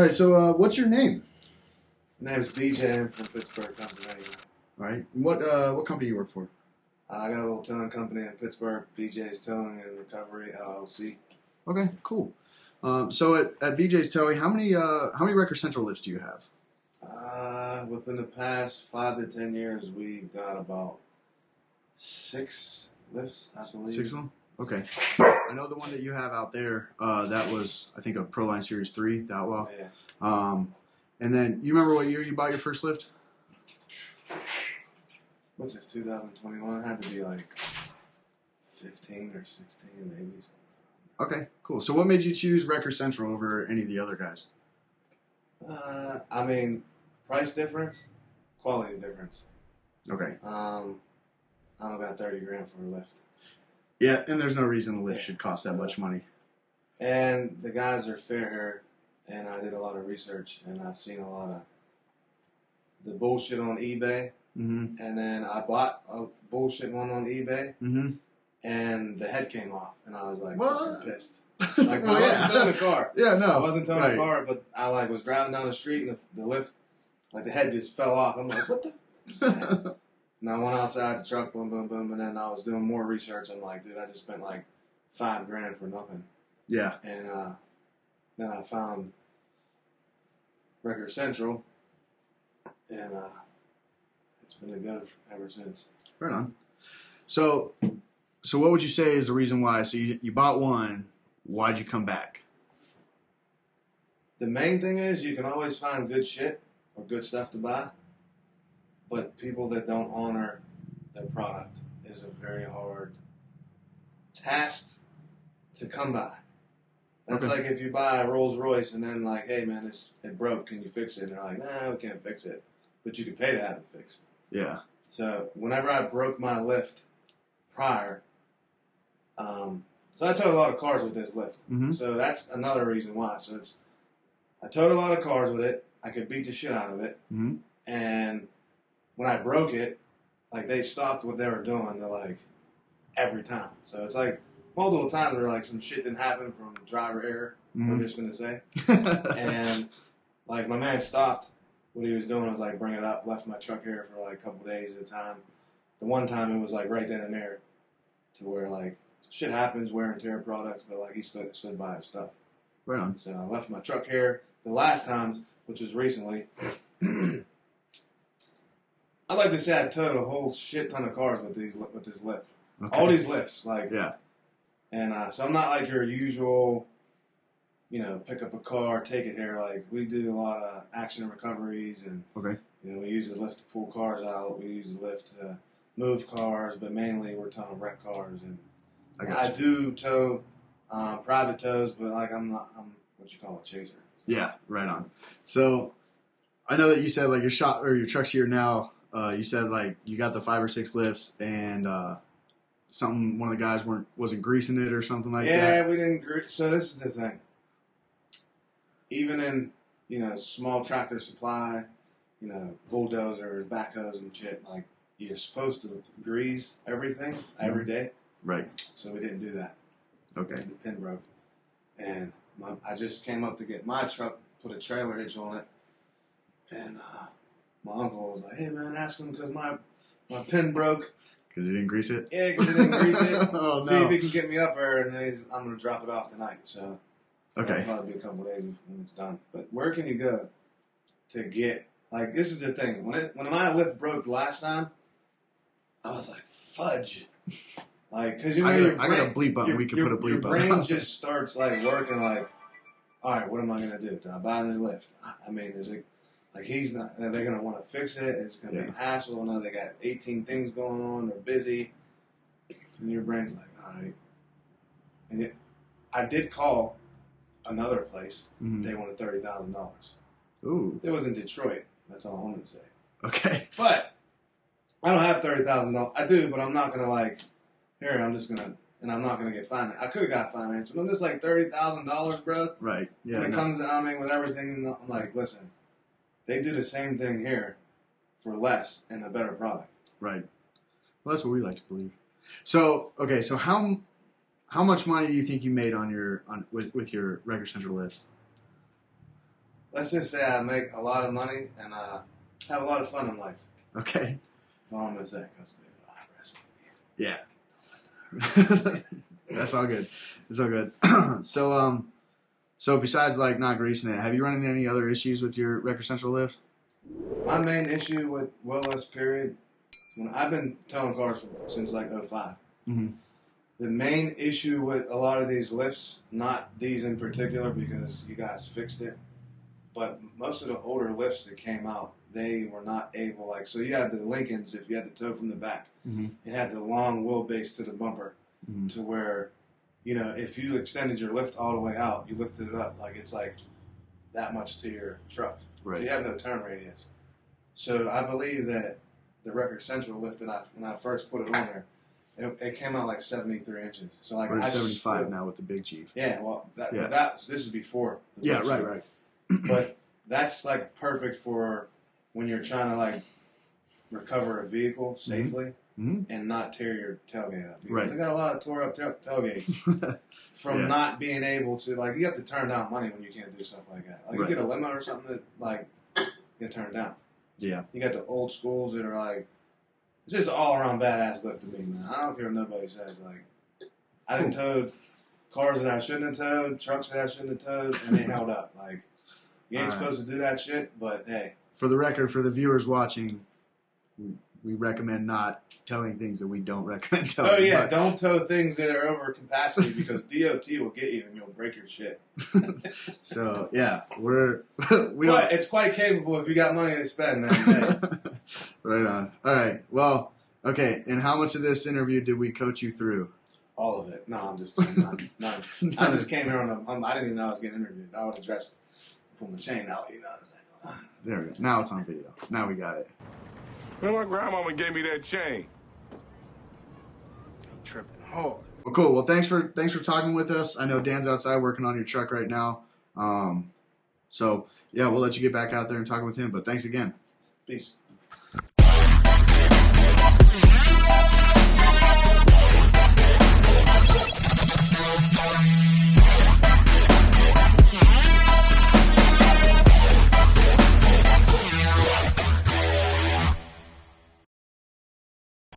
All right, so what's your name? My name's B.J. I'm from Pittsburgh, Pennsylvania. All right. What company do you work for? I got a little towing company in Pittsburgh, B.J.s Towing and Recovery, LLC. Okay, cool. So at B.J.s Towing, how many Record Central lifts do you have? Within the past 5 to 10 years, we've got about 6 lifts, I believe. 6 of them? Okay. I know the one that you have out there, that was, I think, a Proline Series 3, the Outlaw. Yeah. And then, you remember what year you bought your first lift? What's this, 2021? It had to be like 15 or 16 maybe. Okay, cool. So what made you choose Record Central over any of the other guys? I mean, price difference, quality difference. Okay. I don't got 30 grand for a lift. Yeah, and there's no reason the lift should cost that much money. And the guys are fair here, and I did a lot of research, and I've seen a lot of the bullshit on eBay. Mm-hmm. And then I bought a bullshit one on eBay, Mm-hmm. and the head came off, and I was like What? fucking pissed. Like, Well, I wasn't towing a car. Yeah, no. I wasn't towing right. a car, but I was driving down the street, and the lift, like the head just fell off. I'm like, what the f is that? And I went outside the truck, boom, boom, boom, and then I was doing more research. I'm like, dude, I just spent like $5 grand for nothing. Yeah. And then I found Record Central, and it's been a go ever since. Right on. So what would you say is the reason why? So you bought one. Why'd you come back? The main thing is you can always find good shit or good stuff to buy, but people that don't honor their product is a very hard task to come by. That's Okay. like if you buy a Rolls Royce and then like, hey man, it broke, can you fix it? And they're like, nah, we can't fix it, but you can pay to have it fixed. Yeah. So whenever I broke my lift prior, so I towed a lot of cars with this lift. Mm-hmm. So that's another reason why. So I towed a lot of cars with it. I could beat the shit out of it. Mm-hmm. And when I broke it, like they stopped what they were doing to like every time. So it's like multiple times where like some shit didn't happen from driver error, Mm-hmm. I'm just gonna say. And like my man stopped what he was doing. I was like, bring it up, left my truck here for like a couple days at a time. The one time it was like right then and there to where like shit happens, wear and tear products, but like he stood by his stuff. Right on. So I left my truck here. The last time, which was recently, I'd like to say I towed a whole shit ton of cars with this lift. Okay. All these lifts, like Yeah. And so I'm not like your usual, pick up a car, take it here. Like we do a lot of action recoveries, and Okay. we use the lift to pull cars out. We use the lift to move cars, but mainly we're towing wreck cars. And I do tow private tows, but like I'm what you call a chaser. Yeah. Right on. So I know that you said like your truck's here now. You said like you got the 5 or 6 lifts and one of the guys wasn't greasing it or something like that. Yeah, we didn't grease. So this is the thing. Even in small tractor supply, bulldozers, backhoes and shit, like you're supposed to grease everything every day. Right. So we didn't do that. Okay. And the pin broke. And I just came up to get my truck, put a trailer hitch on it, and my uncle was like, hey man, ask him because my pin broke. Because he didn't grease it? Yeah, because he didn't grease it. Oh, See no. if he can get me up there, and then I'm going to drop it off tonight. So Okay. it'll probably be a couple of days when it's done. But where can you go to get, like, this is the thing. When my lift broke last time, I was like, fudge. Like, because I got a bleep button. We can put a bleep your button. brain just starts, like, working like, all right, what am I going to do? Do I buy a new lift? I mean, is it, like, are they going to want to fix it? It's going to be a hassle. No, they got 18 things going on. They're busy. And your brain's like, all right. And I did call another place. Mm-hmm. They wanted $30,000. Ooh. It was in Detroit. That's all I'm going to say. Okay. But I don't have $30,000. I do, but I'm not going to, like, here, I'm just going to, and I'm not going to get financed. I could have got financed, but I'm just like $30,000, bro. Right. Yeah. When it comes to, with everything, I'm like, listen, they do the same thing here for less and a better product. Right. Well, that's what we like to believe. So, okay, so how much money do you think you made with your Record Central list? let's just say I make a lot of money and have a lot of fun in life. Okay. That's all I'm gonna say. Cause yeah. That's all good. It's all good. So besides like not greasing it, have you run into any other issues with your Record Central lift? My main issue with Willis, period, when I've been towing cars since like 05. Mm-hmm. The main issue with a lot of these lifts, not these in particular because you guys fixed it, but most of the older lifts that came out, they were not able, like, so you had the Lincolns, if you had the tow from the back, mm-hmm. it had the long wheelbase to the bumper, mm-hmm. to where, you know, if you extended your lift all the way out, you lifted it up, like it's like that much to your truck. Right. So you have no turn radius. So I believe that the Record Central lift, when I first put it on there, it came out like 73 inches. So like we're at 75 now with the Big Chief. Yeah, well, Yeah. This is before. Yeah, right. But that's like perfect for when you're trying to like recover a vehicle safely mm-hmm. and not tear your tailgate up. Because Right. I got a lot of tore up tailgates from not being able to, like, you have to turn down money when you can't do stuff like that. Like Right. you get a limo or something that like get turned down. Yeah. You got the old schools that are like, it's just all around badass lift to me, man. I don't care what nobody says. Like, I done towed cars that I shouldn't have towed, trucks that I shouldn't have towed, and they held up. Like, you ain't supposed to do that shit, but hey. For the record, for the viewers watching, we recommend not towing things that we don't recommend towing. Oh, yeah, don't tow things that are over capacity because DOT will get you and you'll break your shit. So, yeah, But it's quite capable if you got money to spend, man. Hey. Right on. All right. Well, okay. And how much of this interview did we coach you through? All of it. No, I'm just playing. None. I just came here I didn't even know I was getting interviewed. I would have dressed, pulling the chain out, you know what I'm saying? There we go. Now it's on video. Now we got it. Man, my grandmama gave me that chain. I'm tripping hard. Well, cool. Well, thanks for talking with us. I know Dan's outside working on your truck right now. So, yeah, we'll let you get back out there and talk with him. But thanks again. Peace.